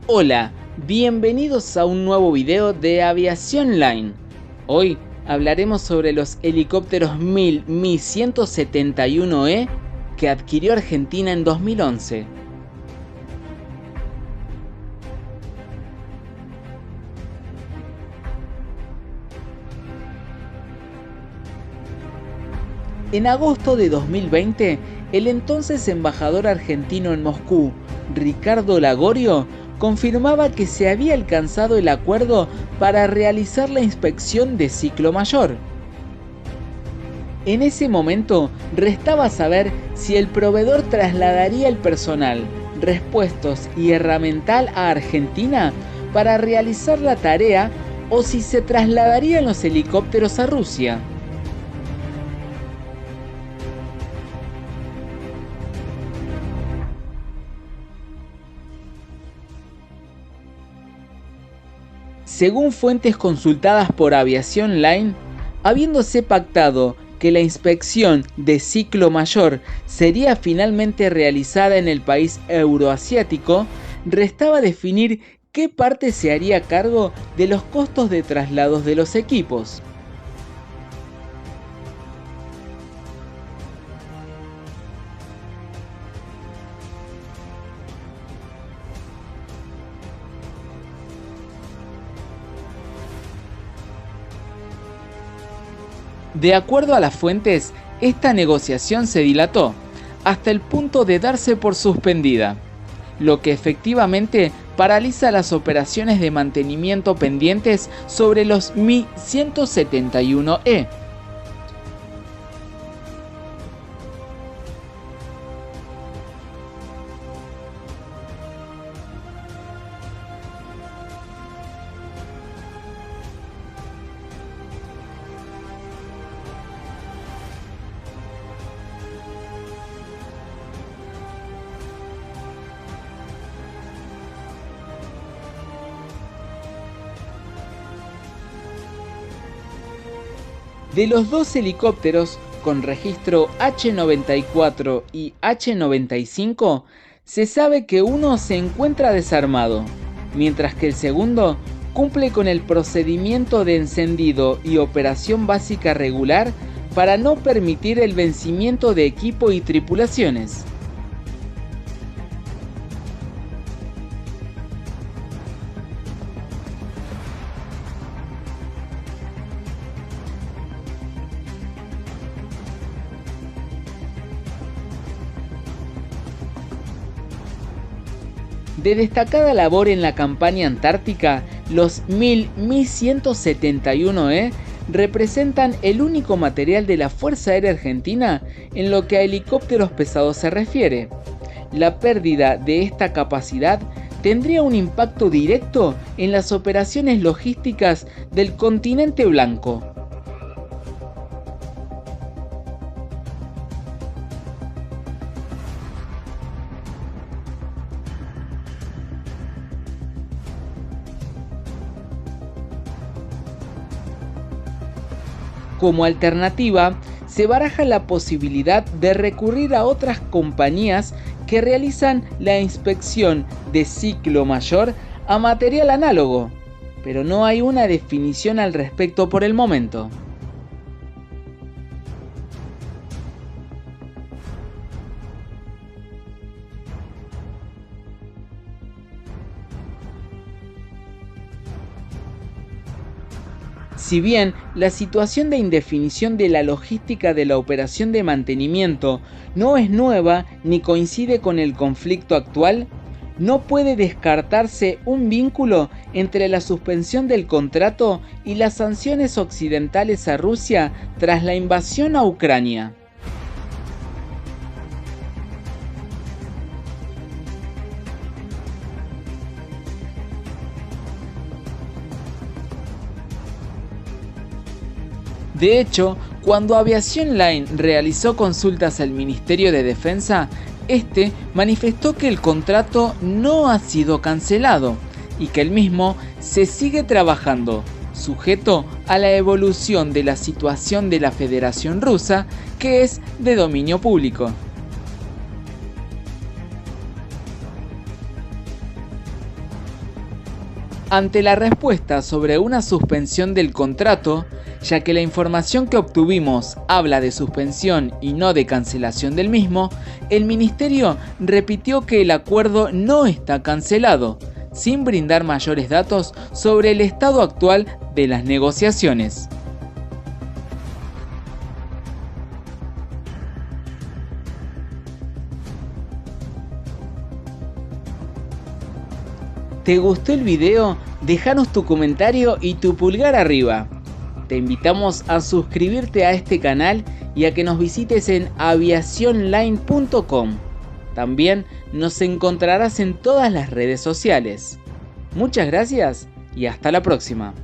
Hola, bienvenidos a un nuevo video de Aviación Line. Hoy hablaremos sobre los helicópteros Mi-171E que adquirió Argentina en 2011. En agosto de 2020, el entonces embajador argentino en Moscú, Ricardo Lagorio, confirmaba que se había alcanzado el acuerdo para realizar la inspección de ciclo mayor. En ese momento, restaba saber si el proveedor trasladaría el personal, repuestos y herramental a Argentina para realizar la tarea o si se trasladarían los helicópteros a Rusia. Según fuentes consultadas por Aviación Line, habiéndose pactado que la inspección de ciclo mayor sería finalmente realizada en el país euroasiático, restaba definir qué parte se haría cargo de los costos de traslados de los equipos. De acuerdo a las fuentes, esta negociación se dilató hasta el punto de darse por suspendida, lo que efectivamente paraliza las operaciones de mantenimiento pendientes sobre los Mi-171E. De los dos helicópteros con registro H-94 y H-95, se sabe que uno se encuentra desarmado, mientras que el segundo cumple con el procedimiento de encendido y operación básica regular para no permitir el vencimiento de equipo y tripulaciones. De destacada labor en la campaña antártica, los Mi-171E representan el único material de la Fuerza Aérea Argentina en lo que a helicópteros pesados se refiere. La pérdida de esta capacidad tendría un impacto directo en las operaciones logísticas del continente blanco. Como alternativa, se baraja la posibilidad de recurrir a otras compañías que realizan la inspección de ciclo mayor a material análogo, pero no hay una definición al respecto por el momento. Si bien la situación de indefinición de la logística de la operación de mantenimiento no es nueva ni coincide con el conflicto actual, no puede descartarse un vínculo entre la suspensión del contrato y las sanciones occidentales a Rusia tras la invasión a Ucrania. De hecho, cuando Aviación Line realizó consultas al Ministerio de Defensa, este manifestó que el contrato no ha sido cancelado y que el mismo se sigue trabajando, sujeto a la evolución de la situación de la Federación Rusa, que es de dominio público. Ante la respuesta sobre una suspensión del contrato, ya que la información que obtuvimos habla de suspensión y no de cancelación del mismo, el ministerio repitió que el acuerdo no está cancelado, sin brindar mayores datos sobre el estado actual de las negociaciones. ¿Te gustó el video? Déjanos tu comentario y tu pulgar arriba. Te invitamos a suscribirte a este canal y a que nos visites en aviacionline.com. También nos encontrarás en todas las redes sociales. Muchas gracias y hasta la próxima.